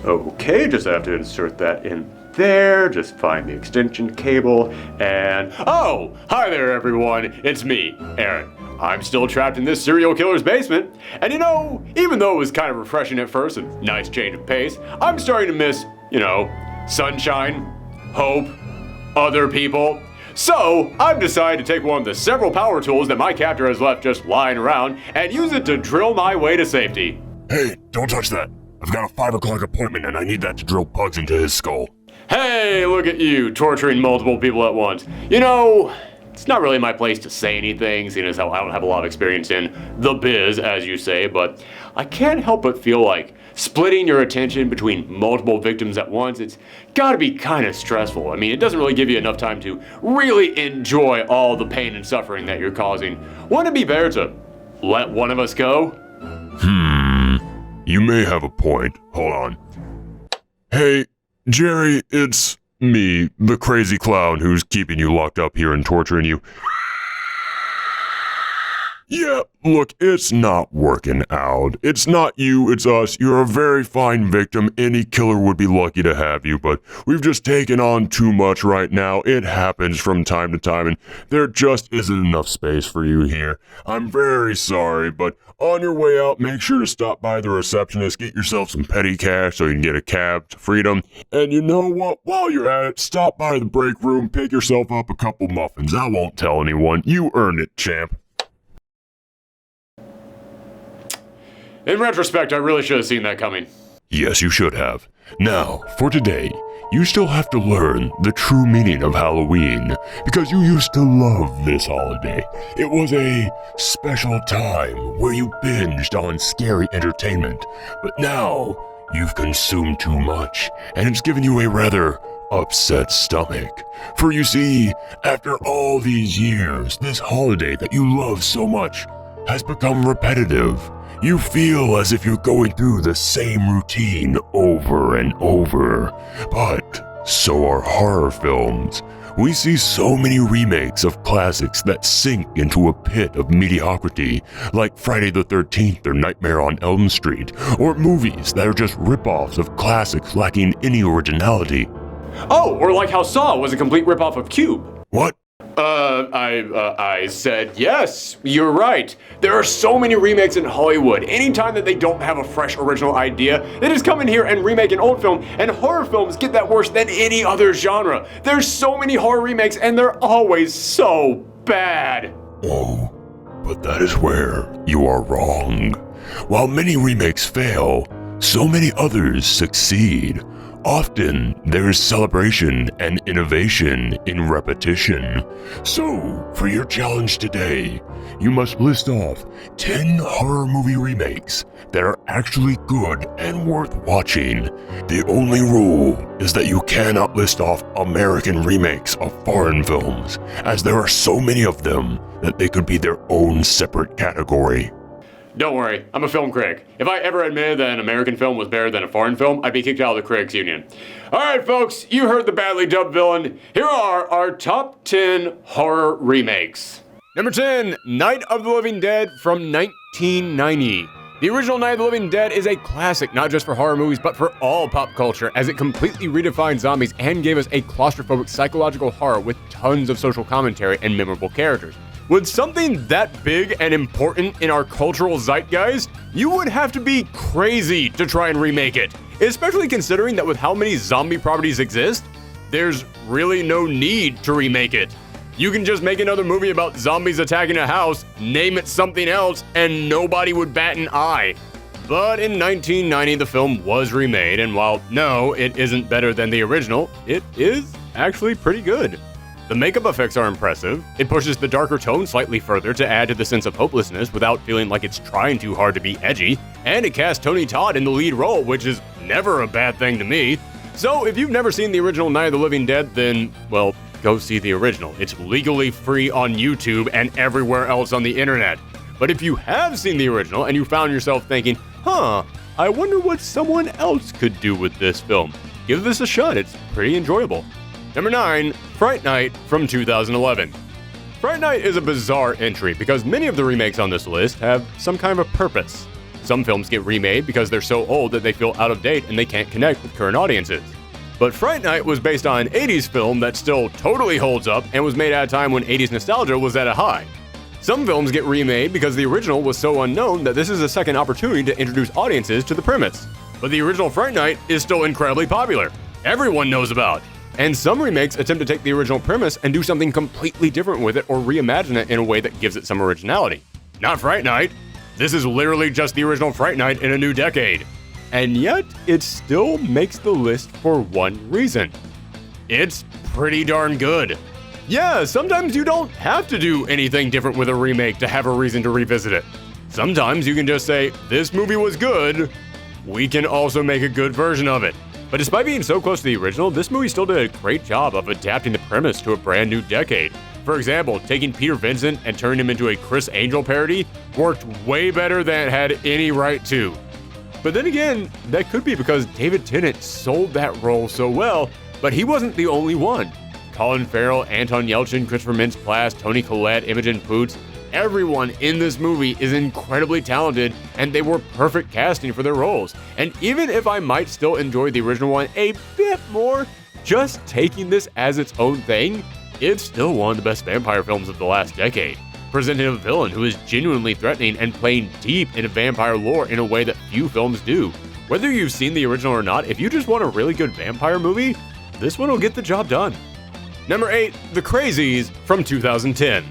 Okay, just have to insert that in there, just find the extension cable, and oh, hi there everyone, it's me, Aaron. I'm still trapped in this serial killer's basement, and you know, even though it was kind of refreshing at first, a nice change of pace, I'm starting to miss, sunshine, hope, other people. So, I've decided to take one of the several power tools that my captor has left just lying around and use it to drill my way to safety. Hey, don't touch that. I've got a 5 o'clock appointment and I need that to drill bugs into his skull. Hey, look at you, torturing multiple people at once. It's not really my place to say anything, seeing as how I don't have a lot of experience in the biz, as you say, but I can't help but feel like splitting your attention between multiple victims at once, it's gotta be kind of stressful. I mean, it doesn't really give you enough time to really enjoy all the pain and suffering that you're causing. Wouldn't it be better to let one of us go? You may have a point. Hold on. Hey, Jerry, it's me, the crazy clown who's keeping you locked up here and torturing you. Yeah, look, it's not working out. It's not you, it's us. You're a very fine victim. Any killer would be lucky to have you, but we've just taken on too much right now. It happens from time to time, and there just isn't enough space for you here. I'm very sorry, but on your way out, make sure to stop by the receptionist, get yourself some petty cash so you can get a cab to freedom. And you know what? While you're at it, stop by the break room, pick yourself up a couple muffins. I won't tell anyone. You earned it, champ. In retrospect, I really should have seen that coming. Yes, you should have. Now, for today, you still have to learn the true meaning of Halloween, because you used to love this holiday. It was a special time where you binged on scary entertainment, but now you've consumed too much, and it's given you a rather upset stomach. For you see, after all these years, this holiday that you love so much has become repetitive. You feel as if you're going through the same routine over and over. But so are horror films. We see so many remakes of classics that sink into a pit of mediocrity, like Friday the 13th or Nightmare on Elm Street, or movies that are just rip-offs of classics lacking any originality. Oh, or like how Saw was a complete rip-off of Cube. What? I said yes, you're right. There are so many remakes in Hollywood. Anytime that they don't have a fresh original idea, they just come in here and remake an old film, and horror films get that worse than any other genre. There's so many horror remakes, and they're always so bad. Oh, but that is where you are wrong. While many remakes fail, so many others succeed. Often, there is celebration and innovation in repetition. So, for your challenge today, you must list off 10 horror movie remakes that are actually good and worth watching. The only rule is that you cannot list off American remakes of foreign films, as there are so many of them that they could be their own separate category. Don't worry, I'm a film critic. If I ever admitted that an American film was better than a foreign film, I'd be kicked out of the Critics Union. Alright folks, you heard the badly dubbed villain. Here are our top 10 horror remakes. Number 10, Night of the Living Dead from 1990. The original Night of the Living Dead is a classic not just for horror movies but for all pop culture, as it completely redefined zombies and gave us a claustrophobic psychological horror with tons of social commentary and memorable characters. With something that big and important in our cultural zeitgeist, you would have to be crazy to try and remake it, especially considering that with how many zombie properties exist, there's really no need to remake it. You can just make another movie about zombies attacking a house, name it something else, and nobody would bat an eye. But in 1990, the film was remade, and while no, it isn't better than the original, it is actually pretty good. The makeup effects are impressive, it pushes the darker tone slightly further to add to the sense of hopelessness without feeling like it's trying too hard to be edgy, and it casts Tony Todd in the lead role, which is never a bad thing to me. So if you've never seen the original Night of the Living Dead, then, well, go see the original. It's legally free on YouTube and everywhere else on the internet. But if you have seen the original and you found yourself thinking, I wonder what someone else could do with this film, give this a shot. It's pretty enjoyable. Number 9, Fright Night from 2011. Fright Night is a bizarre entry because many of the remakes on this list have some kind of a purpose. Some films get remade because they're so old that they feel out of date and they can't connect with current audiences. But Fright Night was based on an 80s film that still totally holds up and was made at a time when 80s nostalgia was at a high. Some films get remade because the original was so unknown that this is a second opportunity to introduce audiences to the premise. But the original Fright Night is still incredibly popular. Everyone knows about. And some remakes attempt to take the original premise and do something completely different with it or reimagine it in a way that gives it some originality. Not Fright Night. This is literally just the original Fright Night in a new decade. And yet, it still makes the list for one reason. It's pretty darn good. Yeah, sometimes you don't have to do anything different with a remake to have a reason to revisit it. Sometimes you can just say, this movie was good, we can also make a good version of it. But despite being so close to the original, this movie still did a great job of adapting the premise to a brand new decade. For example, taking Peter Vincent and turning him into a Chris Angel parody worked way better than it had any right to. But then again, that could be because David Tennant sold that role so well, but he wasn't the only one. Colin Farrell, Anton Yelchin, Christopher Mintz-Plasse, Toni Collette, Imogen Poots, everyone in this movie is incredibly talented, and they were perfect casting for their roles. And even if I might still enjoy the original one a bit more, just taking this as its own thing, it's still one of the best vampire films of the last decade, presenting a villain who is genuinely threatening and playing deep into vampire lore in a way that few films do. Whether you've seen the original or not, if you just want a really good vampire movie, this one will get the job done. Number 8, The Crazies from 2010.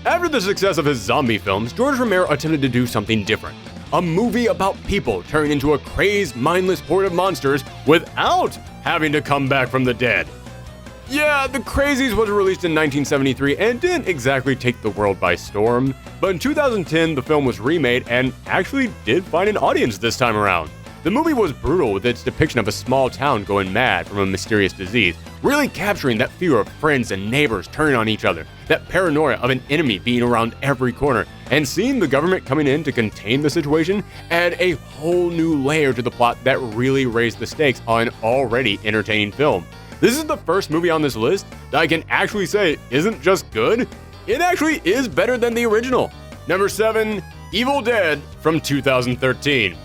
After the success of his zombie films, George Romero attempted to do something different. A movie about people turning into a crazed, mindless horde of monsters without having to come back from the dead. Yeah, The Crazies was released in 1973 and didn't exactly take the world by storm, but in 2010 the film was remade and actually did find an audience this time around. The movie was brutal with its depiction of a small town going mad from a mysterious disease, really capturing that fear of friends and neighbors turning on each other, that paranoia of an enemy being around every corner, and seeing the government coming in to contain the situation add a whole new layer to the plot that really raised the stakes on an already entertaining film. This is the first movie on this list that I can actually say isn't just good, it actually is better than the original. Number 7, Evil Dead from 2013.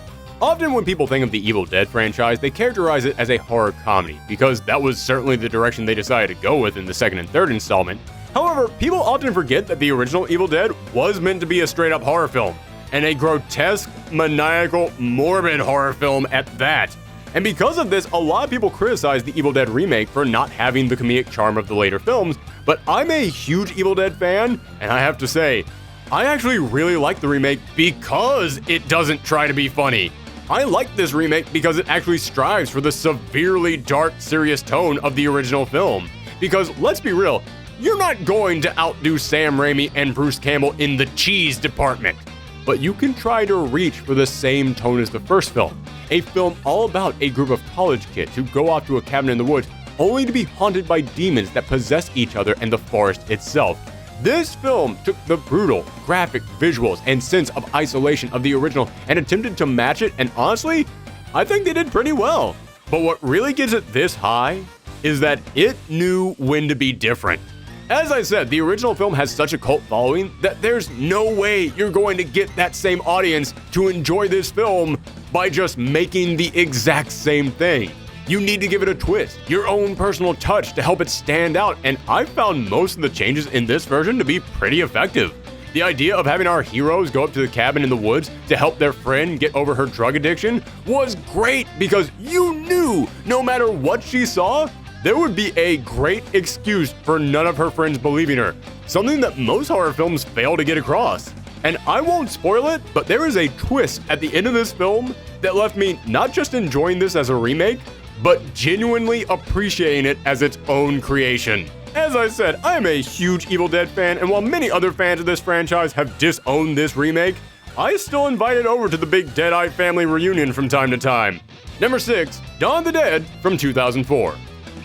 Often when people think of the Evil Dead franchise, they characterize it as a horror comedy, because that was certainly the direction they decided to go with in the second and third installment. However, people often forget that the original Evil Dead was meant to be a straight-up horror film, and a grotesque, maniacal, morbid horror film at that. And because of this, a lot of people criticize the Evil Dead remake for not having the comedic charm of the later films, but I'm a huge Evil Dead fan, and I have to say, I actually really like the remake because it doesn't try to be funny. I like this remake because it actually strives for the severely dark, serious tone of the original film. Because, let's be real, you're not going to outdo Sam Raimi and Bruce Campbell in the cheese department. But you can try to reach for the same tone as the first film. A film all about a group of college kids who go off to a cabin in the woods only to be haunted by demons that possess each other and the forest itself. This film took the brutal, graphic visuals and sense of isolation of the original and attempted to match it, and honestly, I think they did pretty well. But what really gives it this high is that it knew when to be different. As I said, the original film has such a cult following that there's no way you're going to get that same audience to enjoy this film by just making the exact same thing. You need to give it a twist, your own personal touch to help it stand out, and I've found most of the changes in this version to be pretty effective. The idea of having our heroes go up to the cabin in the woods to help their friend get over her drug addiction was great because you knew no matter what she saw, there would be a great excuse for none of her friends believing her, something that most horror films fail to get across. And I won't spoil it, but there is a twist at the end of this film that left me not just enjoying this as a remake, but genuinely appreciating it as its own creation. As I said, I am a huge Evil Dead fan, and while many other fans of this franchise have disowned this remake, I still invite it over to the big Deadite family reunion from time to time. Number 6, Dawn of the Dead from 2004.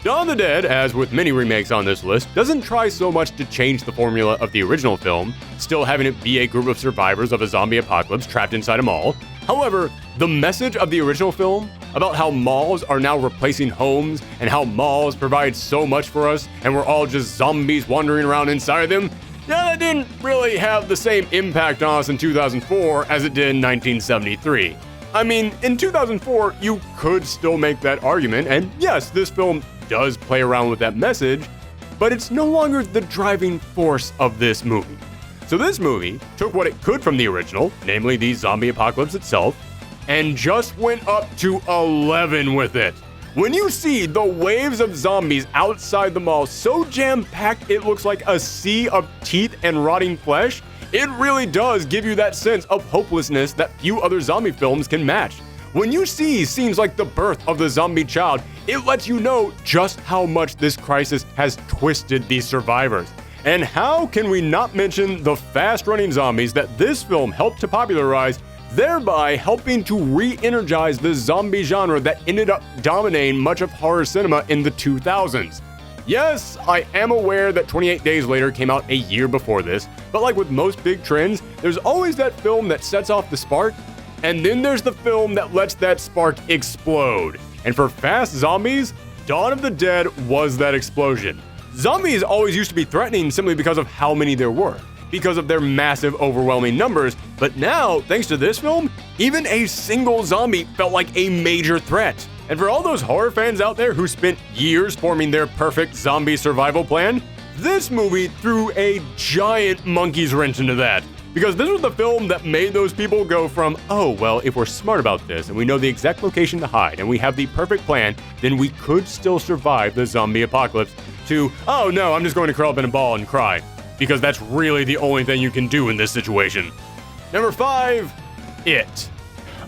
Dawn of the Dead, as with many remakes on this list, doesn't try so much to change the formula of the original film, still having it be a group of survivors of a zombie apocalypse trapped inside a mall. However, the message of the original film about how malls are now replacing homes and how malls provide so much for us and we're all just zombies wandering around inside them, yeah, that didn't really have the same impact on us in 2004 as it did in 1973. I mean, in 2004, you could still make that argument, and yes, this film does play around with that message, but it's no longer the driving force of this movie. So this movie took what it could from the original, namely the zombie apocalypse itself, and just went up to 11 with it. When you see the waves of zombies outside the mall so jam-packed it looks like a sea of teeth and rotting flesh, it really does give you that sense of hopelessness that few other zombie films can match. When you see scenes like the birth of the zombie child, it lets you know just how much this crisis has twisted these survivors. And how can we not mention the fast-running zombies that this film helped to popularize, thereby helping to re-energize the zombie genre that ended up dominating much of horror cinema in the 2000s. Yes, I am aware that 28 Days Later came out a year before this, but like with most big trends, there's always that film that sets off the spark, and then there's the film that lets that spark explode. And for fast zombies, Dawn of the Dead was that explosion. Zombies always used to be threatening simply because of how many there were, because of their massive, overwhelming numbers, but now, thanks to this film, even a single zombie felt like a major threat. And for all those horror fans out there who spent years forming their perfect zombie survival plan, this movie threw a giant monkey's wrench into that. Because this was the film that made those people go from, oh, well, if we're smart about this and we know the exact location to hide and we have the perfect plan, then we could still survive the zombie apocalypse, to, oh no, I'm just going to curl up in a ball and cry. Because that's really the only thing you can do in this situation. Number 5, It.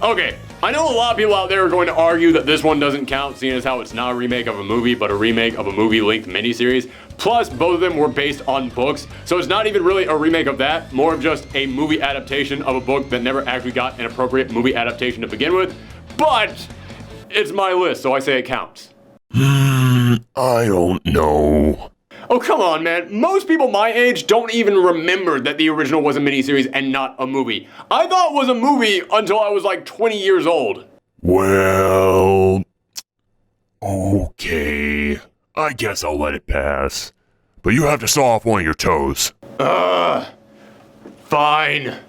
Okay, I know a lot of people out there are going to argue that this one doesn't count, seeing as how it's not a remake of a movie, but a remake of a movie-length miniseries. Plus, both of them were based on books, so it's not even really a remake of that, more of just a movie adaptation of a book that never actually got an appropriate movie adaptation to begin with. But it's my list, so I say it counts. I don't know. Oh, come on, man. Most people my age don't even remember that the original was a miniseries and not a movie. I thought it was a movie until I was like 20 years old. Well, okay. I guess I'll let it pass. But you have to saw off one of your toes. Fine. I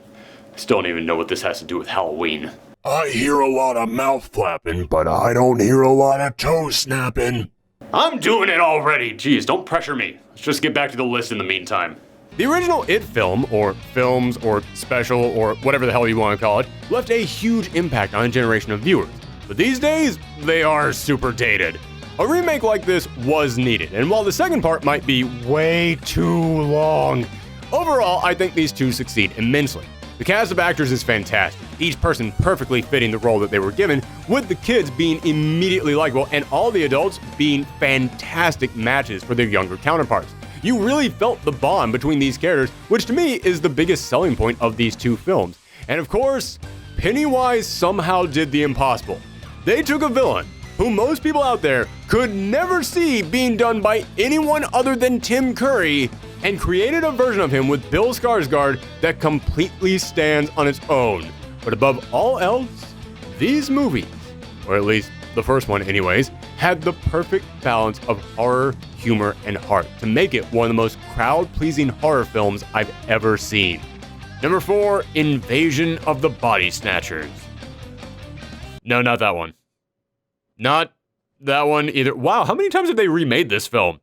still don't even know what this has to do with Halloween. I hear a lot of mouth flapping, but I don't hear a lot of toe snapping. I'm doing it already. Jeez, don't pressure me. Let's just get back to the list in the meantime. The original It film, or films, or special, or whatever the hell you want to call it, left a huge impact on a generation of viewers. But these days, they are super dated. A remake like this was needed, and while the second part might be way too long, overall, I think these two succeed immensely. The cast of actors is fantastic, each person perfectly fitting the role that they were given, with the kids being immediately likable and all the adults being fantastic matches for their younger counterparts. You really felt the bond between these characters, which to me is the biggest selling point of these two films. And of course, Pennywise somehow did the impossible. They took a villain who most people out there could never see being done by anyone other than Tim Curry, and created a version of him with Bill Skarsgård that completely stands on its own. But above all else, these movies, or at least the first one anyways, had the perfect balance of horror, humor, and heart to make it one of the most crowd-pleasing horror films I've ever seen. Number 4, Invasion of the Body Snatchers. No, not that one. Not that one either. Wow, how many times have they remade this film?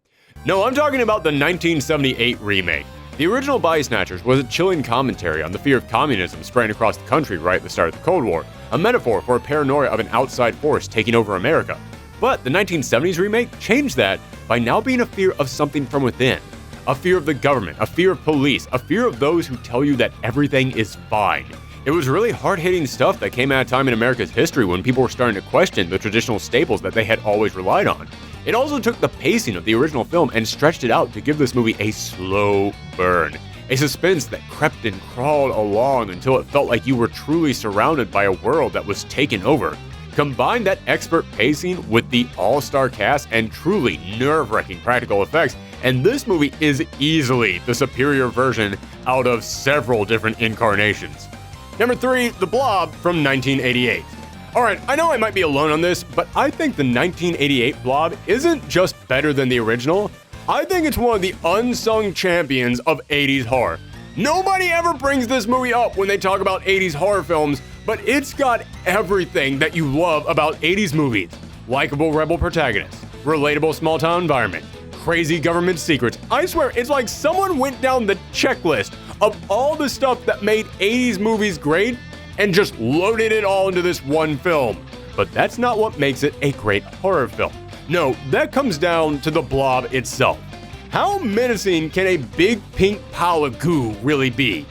No, I'm talking about the 1978 remake. The original Body Snatchers was a chilling commentary on the fear of communism spreading across the country right at the start of the Cold War, a metaphor for a paranoia of an outside force taking over America. But the 1970s remake changed that by now being a fear of something from within. A fear of the government, a fear of police, a fear of those who tell you that everything is fine. It was really hard-hitting stuff that came at a time in America's history when people were starting to question the traditional staples that they had always relied on. It also took the pacing of the original film and stretched it out to give this movie a slow burn. A suspense that crept and crawled along until it felt like you were truly surrounded by a world that was taken over. Combine that expert pacing with the all-star cast and truly nerve-wracking practical effects, and this movie is easily the superior version out of several different incarnations. Number 3, The Blob from 1988. Alright, I know I might be alone on this, but I think the 1988 Blob isn't just better than the original. I think it's one of the unsung champions of 80s horror. Nobody ever brings this movie up when they talk about 80s horror films, but it's got everything that you love about 80s movies. Likeable rebel protagonists, relatable small-town environment, crazy government secrets. I swear, it's like someone went down the checklist of all the stuff that made 80s movies great and just loaded it all into this one film. But that's not what makes it a great horror film. No, that comes down to the Blob itself. How menacing can a big pink pile of goo really be?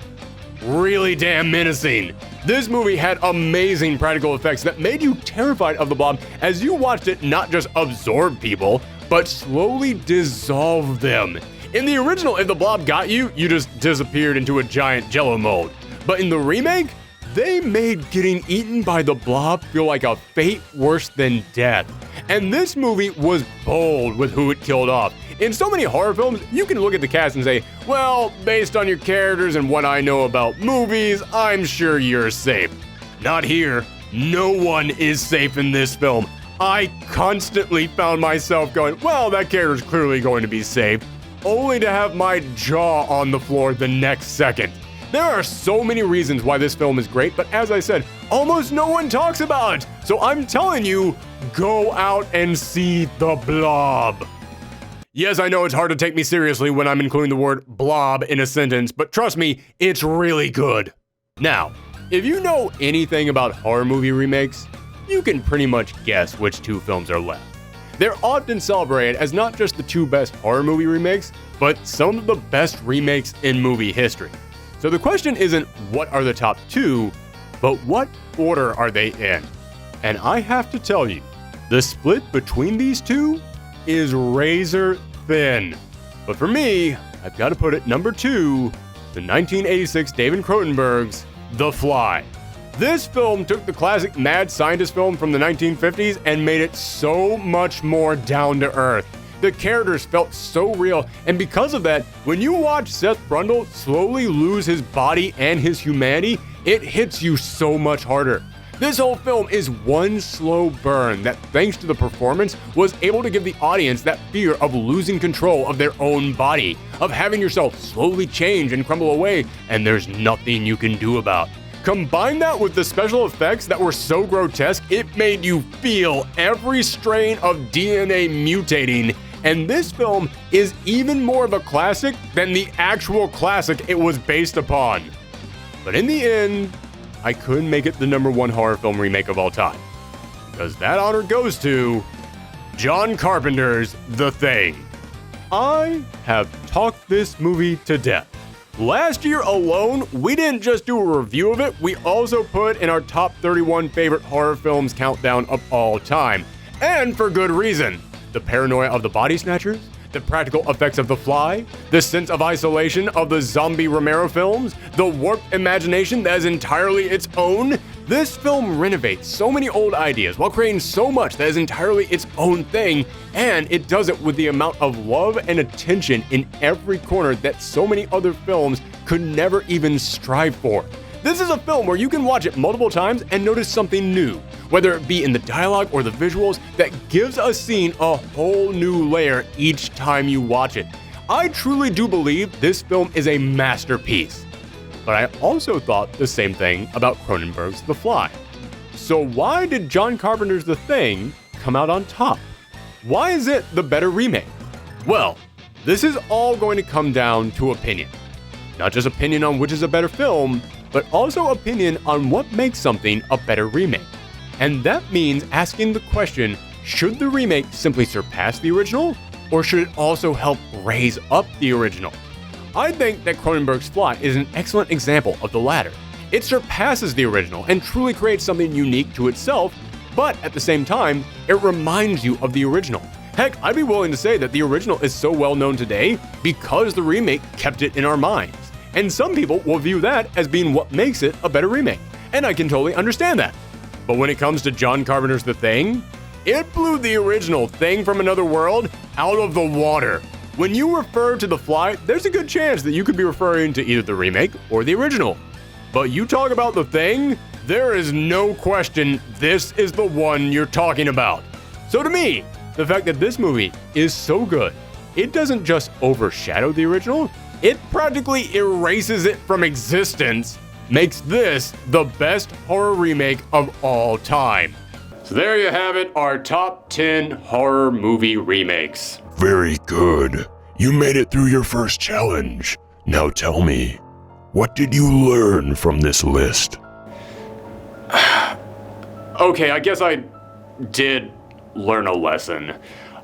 Really damn menacing. This movie had amazing practical effects that made you terrified of the Blob as you watched it not just absorb people, but slowly dissolve them. In the original, if the Blob got you, you just disappeared into a giant jello mold. But in the remake, they made getting eaten by the Blob feel like a fate worse than death. And this movie was bold with who it killed off. In so many horror films, you can look at the cast and say, well, based on your characters and what I know about movies, I'm sure you're safe. Not here. No one is safe in this film. I constantly found myself going, well, that character's clearly going to be safe, only to have my jaw on the floor the next second. There are so many reasons why this film is great, but as I said, almost no one talks about it. So I'm telling you, go out and see The Blob. Yes, I know it's hard to take me seriously when I'm including the word blob in a sentence, but trust me, it's really good. Now, if you know anything about horror movie remakes, you can pretty much guess which two films are left. They're often celebrated as not just the two best horror movie remakes, but some of the best remakes in movie history. So the question isn't what are the top two, but what order are they in? And I have to tell you, the split between these two is razor thin. But for me, I've got to put it number 2, the 1986 David Cronenberg's The Fly. This film took the classic mad scientist film from the 1950s and made it so much more down to earth. The characters felt so real, and because of that, when you watch Seth Brundle slowly lose his body and his humanity, it hits you so much harder. This whole film is one slow burn that, thanks to the performance, was able to give the audience that fear of losing control of their own body, of having yourself slowly change and crumble away, and there's nothing you can do about. Combine that with the special effects that were so grotesque, it made you feel every strain of DNA mutating, and this film is even more of a classic than the actual classic it was based upon. But in the end, I couldn't make it the number 1 horror film remake of all time, because that honor goes to John Carpenter's The Thing. I have talked this movie to death. Last year alone, we didn't just do a review of it, we also put in our top 31 favorite horror films countdown of all time. And for good reason. The paranoia of the body snatchers, the practical effects of The Fly, the sense of isolation of the zombie Romero films, the warped imagination that is entirely its own. This film renovates so many old ideas while creating so much that is entirely its own thing, and it does it with the amount of love and attention in every corner that so many other films could never even strive for. This is a film where you can watch it multiple times and notice something new, whether it be in the dialogue or the visuals, that gives a scene a whole new layer each time you watch it. I truly do believe this film is a masterpiece. But I also thought the same thing about Cronenberg's The Fly. So why did John Carpenter's The Thing come out on top? Why is it the better remake? Well, this is all going to come down to opinion. Not just opinion on which is a better film, but also opinion on what makes something a better remake. And that means asking the question, should the remake simply surpass the original, or should it also help raise up the original? I think that Cronenberg's Fly is an excellent example of the latter. It surpasses the original and truly creates something unique to itself, but at the same time, it reminds you of the original. Heck, I'd be willing to say that the original is so well known today because the remake kept it in our minds. And some people will view that as being what makes it a better remake, and I can totally understand that. But when it comes to John Carpenter's The Thing, it blew the original Thing from Another World out of the water. When you refer to The Fly, there's a good chance that you could be referring to either the remake or the original. But you talk about The Thing, there is no question this is the one you're talking about. So to me, the fact that this movie is so good, it doesn't just overshadow the original, it practically erases it from existence, makes this the best horror remake of all time. So there you have it, our top 10 horror movie remakes. Very good. You made it through your first challenge. Now tell me, what did you learn from this list? Okay, I guess I did learn a lesson.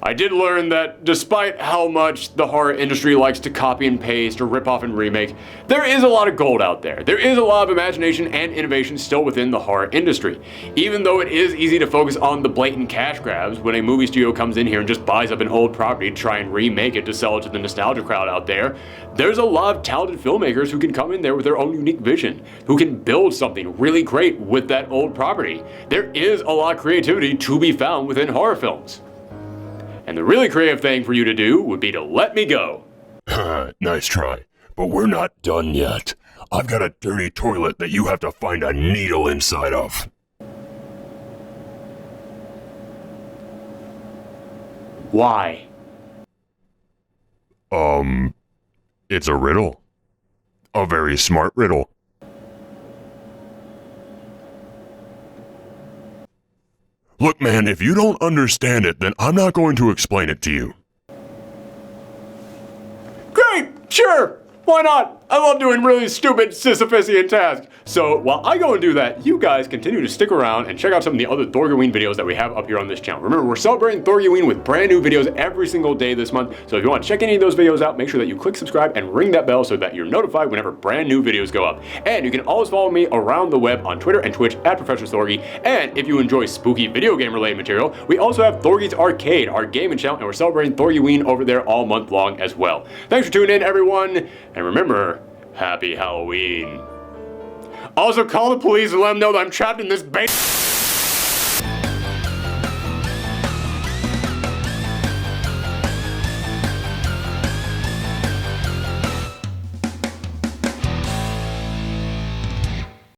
I did learn that despite how much the horror industry likes to copy and paste or rip off and remake, there is a lot of gold out there. There is a lot of imagination and innovation still within the horror industry. Even though it is easy to focus on the blatant cash grabs when a movie studio comes in here and just buys up an old property to try and remake it to sell it to the nostalgia crowd out there, there's a lot of talented filmmakers who can come in there with their own unique vision, who can build something really great with that old property. There is a lot of creativity to be found within horror films. And the really creative thing for you to do would be to let me go. Nice try, but we're not done yet. I've got a dirty toilet that you have to find a needle inside of. Why? It's a riddle. A very smart riddle. Look, man, if you don't understand it, then I'm not going to explain it to you. Great! Sure! Why not? I love doing really stupid Sisyphusian tasks. So while I go and do that, you guys continue to stick around and check out some of the other Thorgiween videos that we have up here on this channel. Remember, we're celebrating Thorgiween with brand new videos every single day this month. So if you want to check any of those videos out, make sure that you click subscribe and ring that bell so that you're notified whenever brand new videos go up. And you can always follow me around the web on Twitter and Twitch at Professor Thorgy. And if you enjoy spooky video game related material, we also have Thorgy's Arcade, our gaming channel, and we're celebrating Thorgiween over there all month long as well. Thanks for tuning in, everyone. And remember, happy Halloween. Also, call the police and let them know that I'm trapped in this basement.